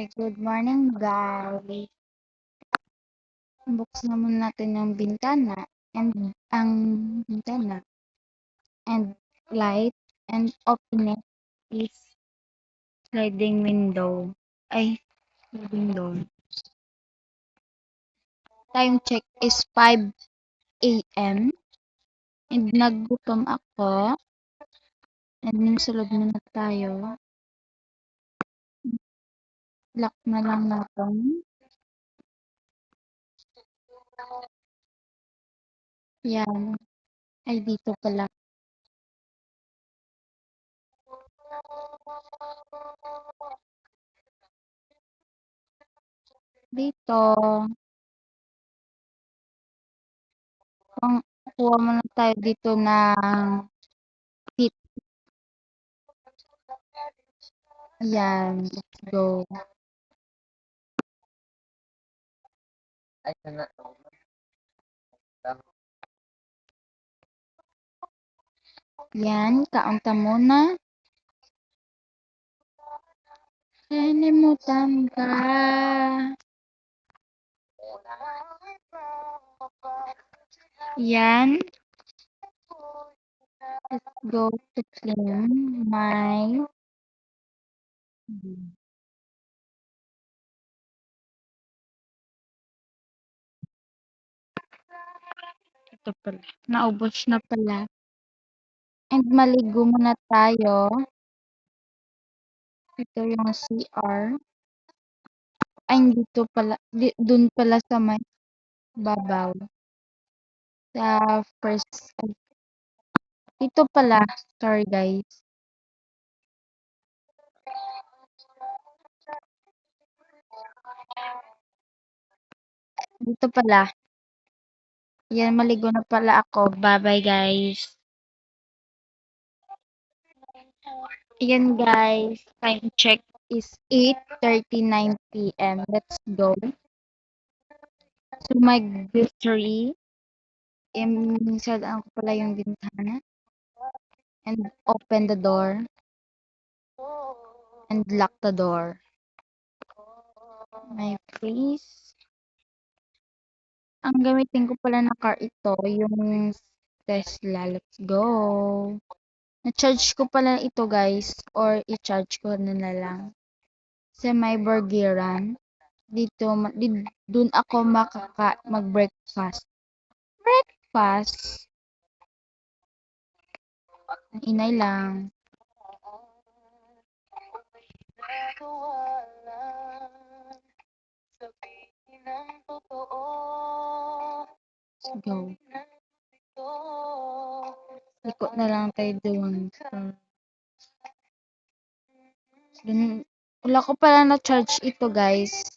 Good morning, guys. Buksan muna natin yung bintana and ang bintana and light and open it is sliding window. Ay, sliding door. Time check is 5 a.m. and naggutom ako and nagsulog muna tayo. Lock na lang natin. Yan. Ay, dito pala. Dito. Kung kuha muna tayo dito ng pit. Yan. Let's go. Yan. Kaunta muna. Nalimutan ka. Yan. Let's go to clean my ito pala. Naubos na pala. And maligo muna tayo. Ito yung CR. Ay, dito pala. Dun pala sa may babaw. Sa first. Dito pala. Sorry, guys. Dito pala. Yan, maligo na pala ako. Bye-bye, guys. Ayan, guys. Time check is 8:39 p.m. Let's go. So, my grocery. Sadaan ko pala yung bintana. And open the door. And lock the door. My place. Ang gamitin ko pala na car ito, yung Tesla. Let's go. Na-charge ko pala ito, guys. Or i-charge ko na lang. Sa may burgeran. Dito, dun ako mag-breakfast. Breakfast. Ang inay lang. Let's go. Liko na lang tayo doon. Wala ko pala na-charge ito, guys.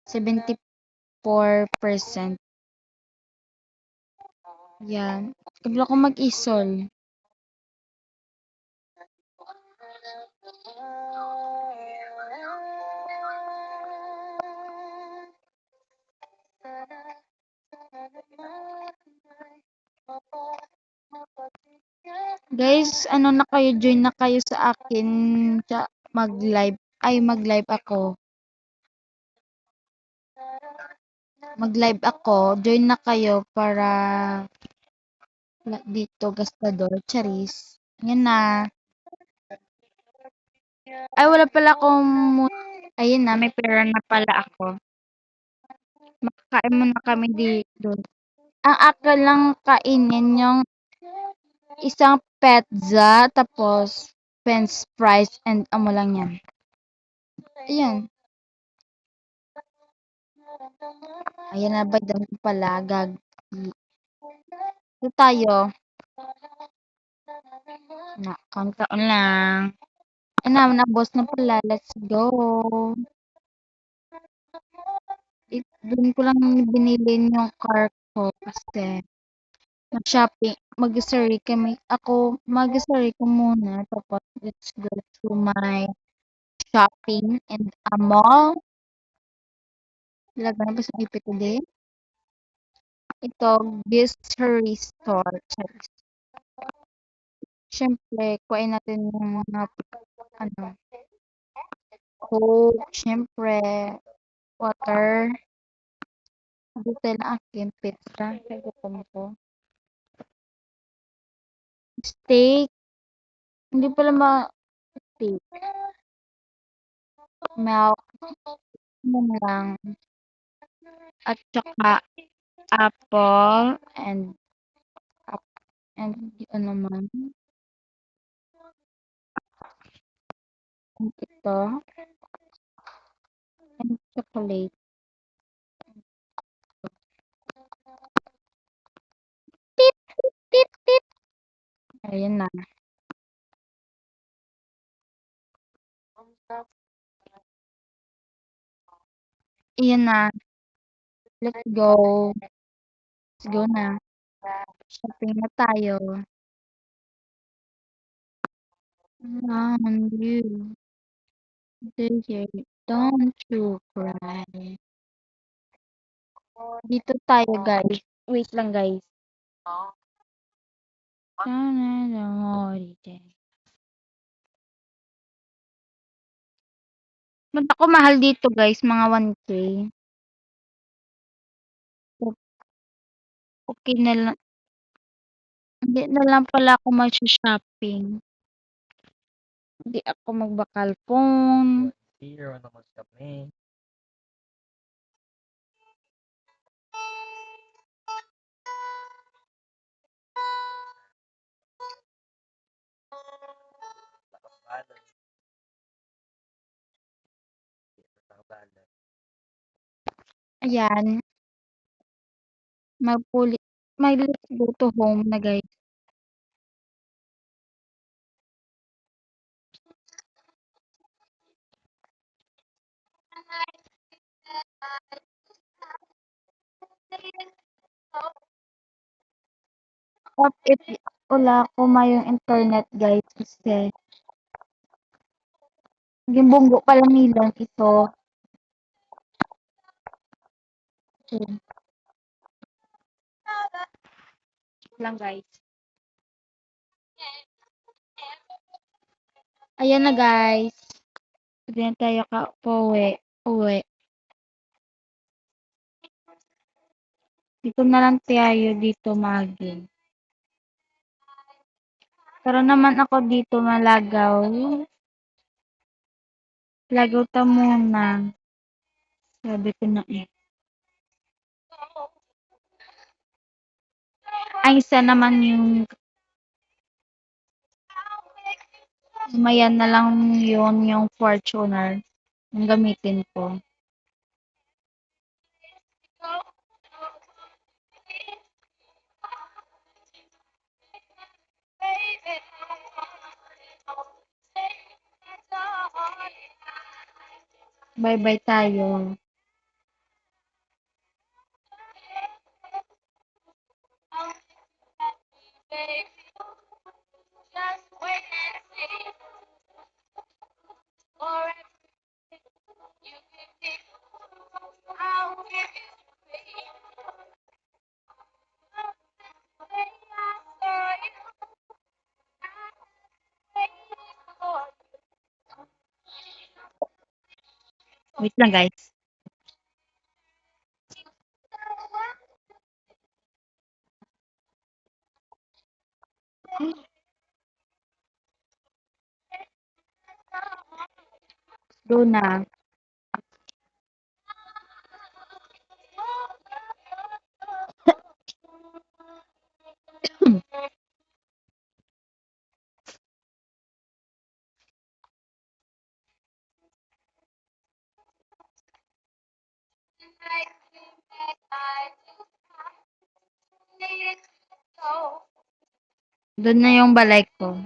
74%. Yan. Kabla ko mag-isol. Guys, ano na kayo, join na kayo sa akin sa mag-live. Ay, mag-live ako. Mag-live ako. Join na kayo para dito, gastador, charis. Yan na. Ay, wala pala akong ayun na, may pera na pala ako. Makakain muna kami dito. Ang akal lang kainin yung isang pizza, tapos french fries, and amo lang yan. Ayan. Ayan na ba doon pala, gag. Ito tayo. Na, kauntaon lang. Ayan na, boss na pala. Let's go. Doon ko lang binili yung car ko kasi mag-shopping, mag-grocery kami. Ako, mag-grocery ko muna. Tapos, let's go to my shopping and a mall. Lagyan ba sa ipit today? Ito, grocery store. Siyempre, kuhain natin yung mga, ano, Coke, siyempre, water. Dito lang aking pizza. Nagutom ko. Steak. Hindi pala steak. Milk. Yun lang. At saka apple and ano naman. And ito. And chocolate. Tip, tip, tip, tip. Ayun na. Ayan na. Let's go. Let's go na. Shopping na tayo. Around you. Dear, don't you cry. Dito tayo, guys. Wait lang, guys. Sana lang holiday. Ba't ako mahal dito, guys? Mga 1K. Okay na lang. Hindi na lang pala ako mag-shopping. Hindi ako magbakal phone. Zero naman kami. Nakabalot. Nakabalot. Ayan. Let's go to home na, guys. What if wala ko mayong internet, guys? Kasi gimbunggo pa lang nilang ito. Okay. Lang, guys. Ayan na, guys. Hindi na tayo uwi. Dito na lang tayo dito magi. Pero naman ako dito malagaw. Lagaw ta muna. Sabi ko na eh. Ay, isa naman yung mayan na lang yun yung Fortuner. Yung gamitin ko. Bye-bye tayo. Wait lang, guys. Go na. Doon na yung balay ko.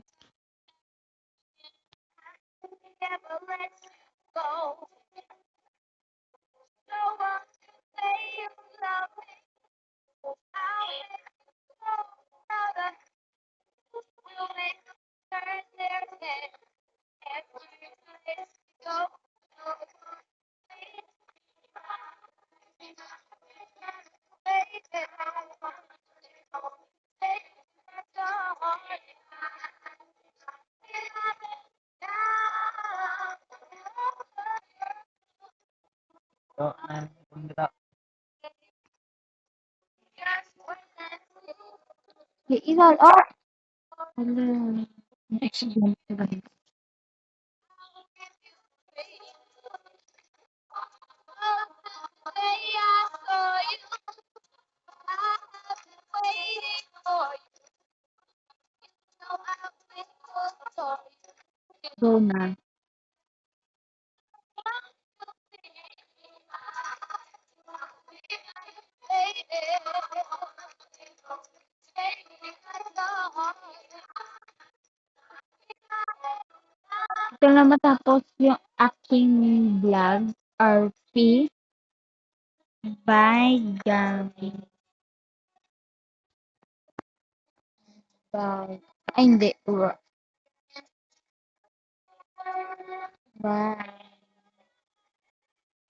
So, kung kita, Ilan, oh! Hala. Na-accident ko ba? Go na. Ito na matapos yung aking vlog. RP. Bye, guys. Bye. Ay, hindi. Bye.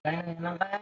kaya lang kaya.